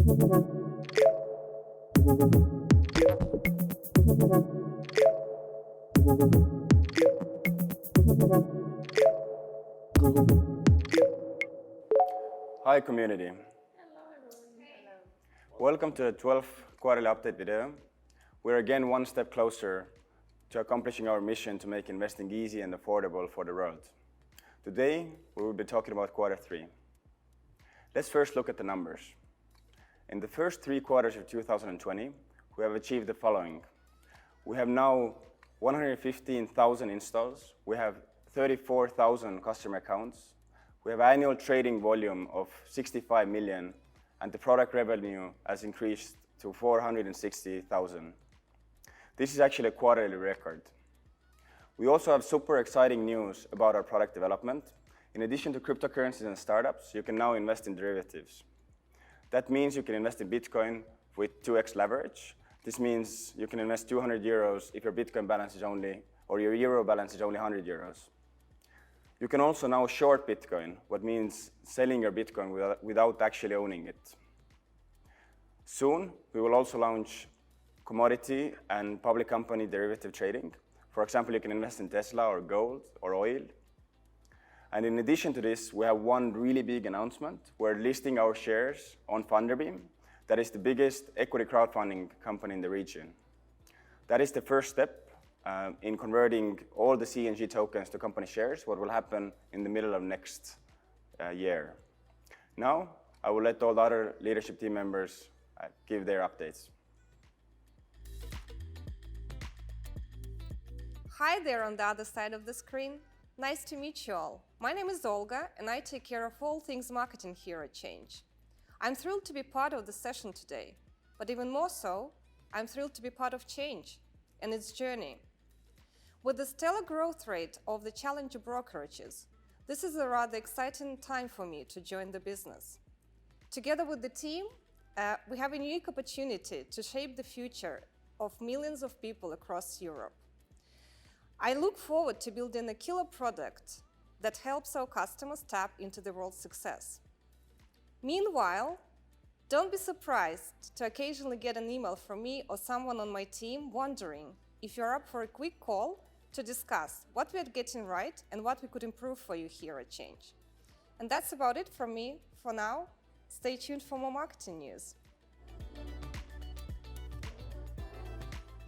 Hi community. Hello everyone. Hello. Welcome to the 12th quarterly update video. We're again one step closer to accomplishing our mission to make investing easy and affordable for the world. Today, we will be talking about quarter 3. Let's first look at the numbers. In the first 3 quarters of 2020, we have achieved the following. We have now 115,000 installs. We have 34,000 customer accounts. We have annual trading volume of 65 million, and the product revenue has increased to 460,000. This is actually a quarterly record. We also have super exciting news about our product development. In addition to cryptocurrencies and startups, you can now invest in derivatives. That means you can invest in Bitcoin with 2x leverage. This means you can invest 200 euros if your Bitcoin balance is only, or your euro balance is only 100 euros. You can also now short Bitcoin, what means selling your Bitcoin without actually owning it. Soon, we will also launch commodity and public company derivative trading. For example, you can invest in Tesla or gold or oil. And in addition to this, we have one really big announcement. We're listing our shares on Funderbeam. That is the biggest equity crowdfunding company in the region. That is the first step in converting all the CNG tokens to company shares, what will happen in the middle of next year. Now, I will let all the other leadership team members give their updates. Hi there on the other side of the screen. Nice to meet you all. My name is Olga, and I take care of all things marketing here at Change. I'm thrilled to be part of the session today, but even more so, I'm thrilled to be part of Change and its journey. With the stellar growth rate of the challenger brokerages, this is a rather exciting time for me to join the business. Together with the team, we have a unique opportunity to shape the future of millions of people across Europe. I look forward to building a killer product that helps our customers tap into the world's success. Meanwhile, don't be surprised to occasionally get an email from me or someone on my team wondering if you're up for a quick call to discuss what we're getting right and what we could improve for you here at Change. And that's about it from me for now. Stay tuned for more marketing news.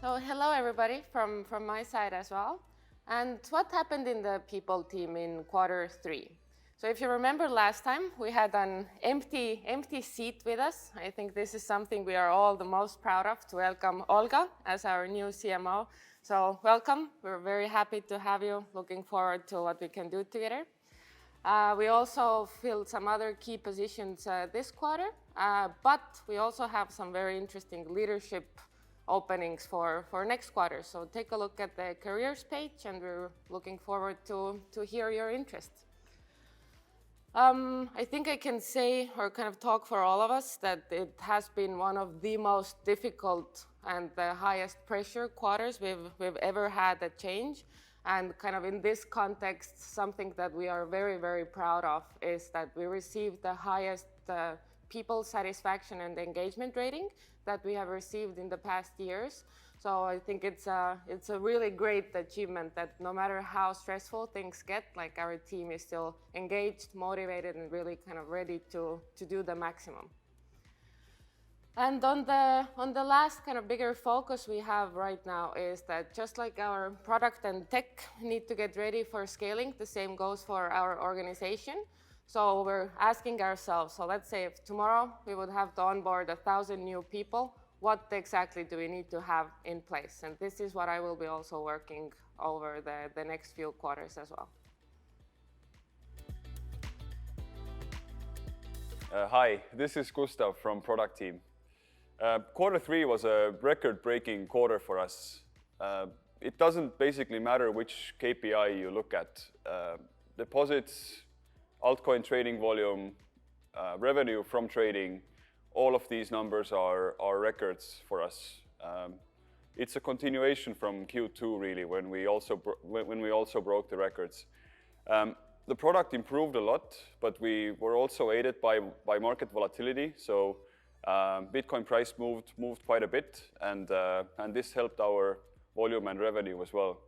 So hello everybody from my side as well. And what happened in the people team in quarter 3? So if you remember last time, we had an empty seat with us. I think this is something we are all the most proud of, to welcome Olga as our new CMO. So welcome, we're very happy to have you, looking forward to what we can do together. We also filled some other key positions this quarter, but we also have some very interesting leadership openings for next quarter. So take a look at the careers page, and we're looking forward to hear your interest. I think I can say, or kind of talk for all of us, that it has been one of the most difficult and the highest pressure quarters we've ever had at Change. And kind of in this context, something that we are very, very proud of is that we received the highest people satisfaction and engagement rating that we have received in the past years. So I think it's a really great achievement that no matter how stressful things get, like our team is still engaged, motivated, and really kind of ready to do the maximum. And on the last kind of bigger focus we have right now is that just like our product and tech need to get ready for scaling, the same goes for our organization. So we're asking ourselves, so let's say if tomorrow we would have to onboard 1,000 new people, what exactly do we need to have in place? And this is what I will be also working over the next few quarters as well. Hi, this is Gustav from Product Team. Quarter 3 was a record-breaking quarter for us. It doesn't basically matter which KPI you look at. Deposits, altcoin trading volume, revenue from trading, all of these numbers are records for us. It's a continuation from Q2 really, when we also broke the records. The product improved a lot, but we were also aided by market volatility. So Bitcoin price moved quite a bit, and this helped our volume and revenue as well.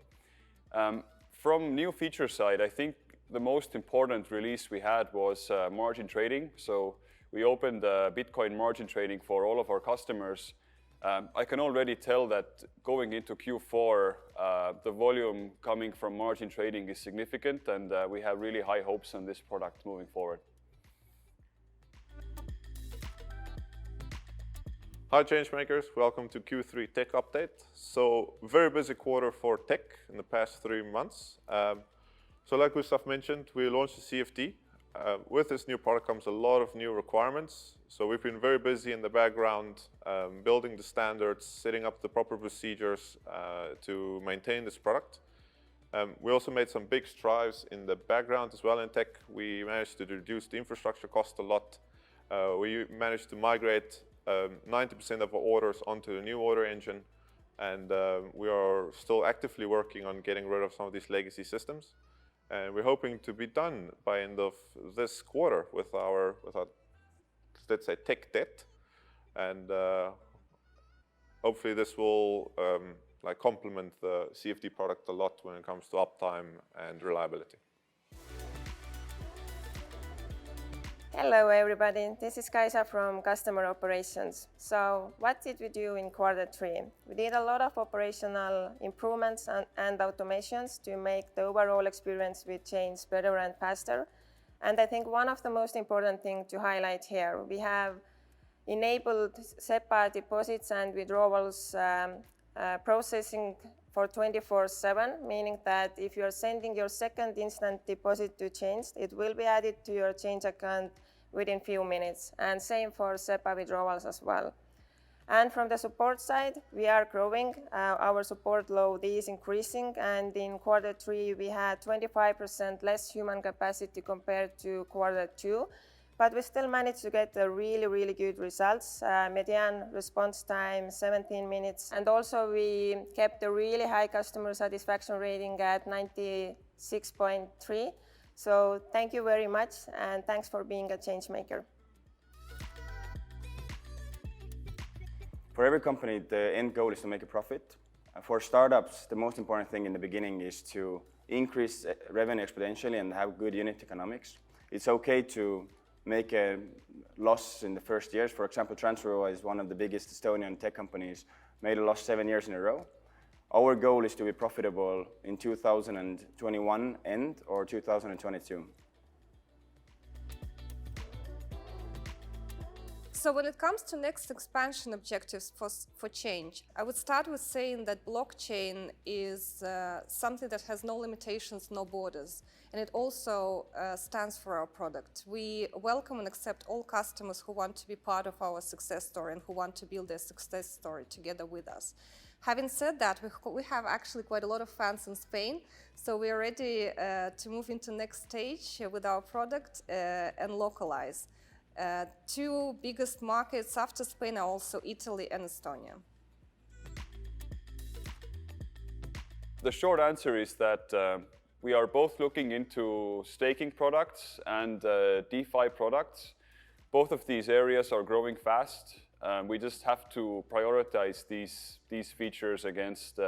From new feature side, I think the most important release we had was margin trading. So we opened Bitcoin margin trading for all of our customers. I can already tell that going into Q4, the volume coming from margin trading is significant, and we have really high hopes on this product moving forward. Hi Changemakers, welcome to Q3 Tech Update. So very busy quarter for tech in the past 3 months. So like Gustav mentioned, we launched the CFD. With this new product comes a lot of new requirements. So we've been very busy in the background, building the standards, setting up the proper procedures to maintain this product. We also made some big strides in the background as well in tech. We managed to reduce the infrastructure cost a lot. We managed to migrate 90% of our orders onto the new order engine, and we are still actively working on getting rid of some of these legacy systems. And we're hoping to be done by end of this quarter with our let's say tech debt, and hopefully this will like complement the CFD product a lot when it comes to uptime and reliability. Hello everybody, this is Kaisa from Customer Operations. So what did we do in Q3? We did a lot of operational improvements and automations to make the overall experience with change better and faster. And I think one of the most important things to highlight here, we have enabled SEPA deposits and withdrawals processing for 24/7, meaning that if you are sending your second instant deposit to Change, it will be added to your Change account within few minutes, and same for SEPA withdrawals as well. And from the support side, we are growing. Our support load is increasing, and in Q3 we had 25% less human capacity compared to Q2. But we still managed to get really good results. Median response time 17 minutes, and also we kept a really high customer satisfaction rating at 96.3. So thank you very much, and thanks for being a change maker. For every company, the end goal is to make a profit. For startups, the most important thing in the beginning is to increase revenue exponentially and have good unit economics. It's okay to make a loss in the first years. For example, Transferro is one of the biggest Estonian tech companies, made a loss 7 years in a row. Our goal is to be profitable in 2021 end or 2022. So when it comes to next expansion objectives for Change, I would start with saying that blockchain is something that has no limitations, no borders, and it also stands for our product. We welcome and accept all customers who want to be part of our success story and who want to build their success story together with us. Having said that, we have actually quite a lot of fans in Spain, so we are ready to move into next stage with our product and localize. Two biggest markets after Spain are also Italy and Estonia. The short answer is that we are both looking into staking products and DeFi products. Both of these areas are growing fast. We just have to prioritize these features against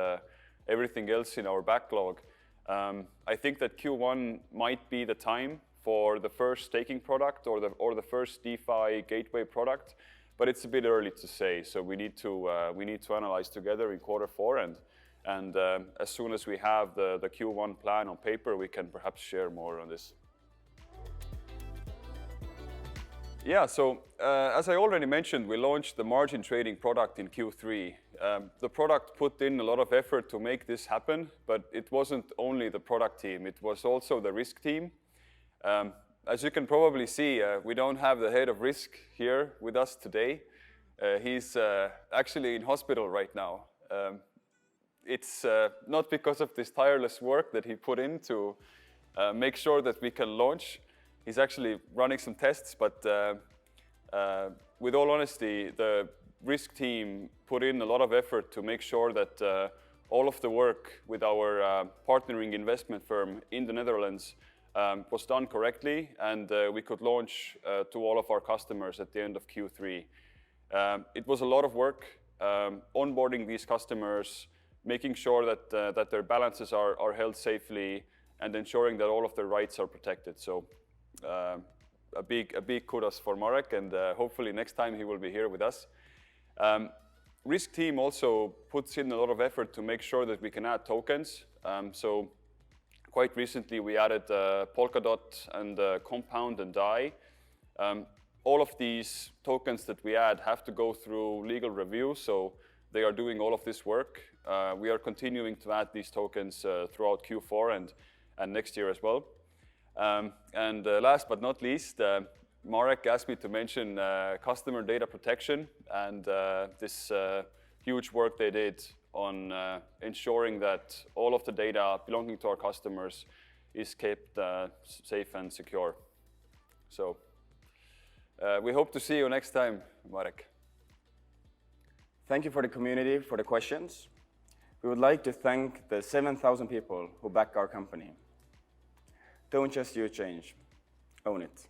everything else in our backlog. I think that Q1 might be the time for the first staking product or the first DeFi gateway product, but it's a bit early to say. So we need to analyze together in Q4, and as soon as we have the Q1 plan on paper, we can perhaps share more on this. Yeah, so as I already mentioned, we launched the margin trading product in Q3. The product put in a lot of effort to make this happen, but it wasn't only the product team, it was also the risk team. As you can probably see, we don't have the head of risk here with us today. He's actually in hospital right now. It's not because of this tireless work that he put in to make sure that we can launch. He's actually running some tests, but with all honesty, the risk team put in a lot of effort to make sure that all of the work with our partnering investment firm in the Netherlands was done correctly, and we could launch to all of our customers at the end of Q3. It was a lot of work onboarding these customers, making sure that their balances are held safely, and ensuring that all of their rights are protected. So a big kudos for Marek, and hopefully next time he will be here with us. Risk team also puts in a lot of effort to make sure that we can add tokens. So quite recently we added Polkadot and Compound and DAI. All of these tokens that we add have to go through legal review, so they are doing all of this work. We are continuing to add these tokens throughout Q4 and next year as well. And last but not least, Marek asked me to mention customer data protection and this huge work they did on ensuring that all of the data belonging to our customers is kept safe and secure. So we hope to see you next time, Marek. Thank you for the community for the questions. We would like to thank the 7,000 people who back our company. Don't just use change, own it.